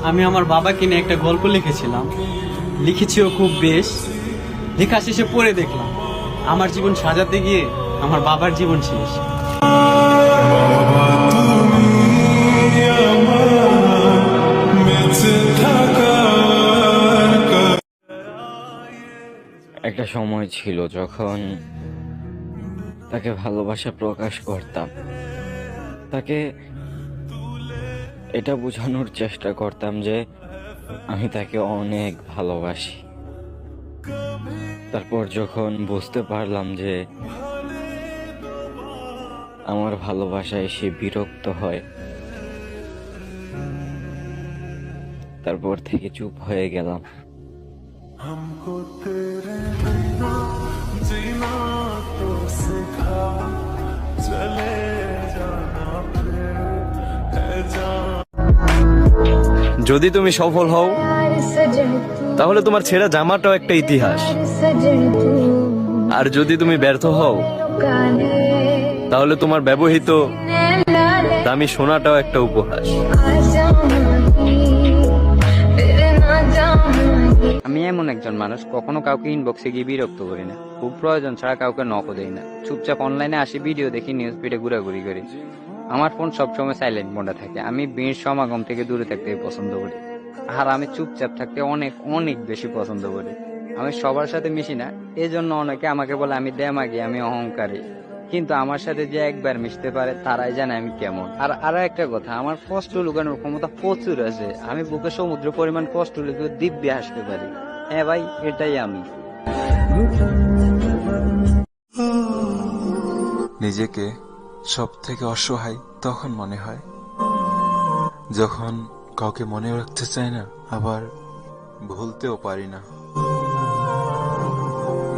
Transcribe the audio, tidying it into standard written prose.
আমি আমার বাবাকে নিয়ে একটা গল্প লিখেছিলাম, লিখেছিও খুব বেশ। লেখা শেষে পড়ে দেখলাম আমার জীবন সাজাতে গিয়ে আমার বাবার জীবন শেষ। একটা সময় ছিল যখন তাকে ভালোবাসা প্রকাশ করতাম, তাকে এটা বোঝানোর চেষ্টা করতাম যে আমি তাকে অনেক ভালোবাসি। তারপর যখন বুঝতে পারলাম যে আমার ভালোবাসায় সে বিরক্ত হয়, তারপর থেকে চুপ হয়ে গেলাম। যদি তুমি সফল হও তাহলে তোমার ছেঁড়া জামাটাও একটা ইতিহাস, আর যদি তুমি ব্যর্থ হও তাহলে তোমার ব্যবহৃত দামি সোনাটাও একটা উপহাস। আমি এমন একজন মানুষ, কখনো কাউকে ইনবক্সে গিয়ে বিরক্ত করি না, খুব প্রয়োজন ছাড়া কাউকে নকও দেই না। চুপচাপ অনলাইনে আসি, ভিডিও দেখি, নিউজ ফিডে ঘোরাঘুরি করি। আমার ফোন সবসময় সাইলেন্ট মোডে থাকে। আমি ভিড় সমাগম থেকে দূরে থাকতে পছন্দ করি, আর আমি চুপচাপ থাকতে অনেক অনেক বেশি পছন্দ করি। আমি সবার সাথে মিশি না, এই জন্য অনেকে আমাকে বলে আমি দেমাগি, আমি অহংকারী। কিন্তু আমার সাথে যে একবার মিশতে পারে তারাই জানে আমি কেমন। আর আরো একটা কথা, আমার কষ্ট লুকানোর ক্ষমতা প্রচুর আছে। আমি বুকে সমুদ্র পরিমাণ কষ্ট লুকিয়ে দিব্যে হাসতে পারি। হ্যাঁ ভাই, এটাই আমি। নিজেকে সব থেকে অসহায় তখন মনে হয় যখন কাউকে মনে রাখতে চাই না, আবার ভুলতেও পারি না।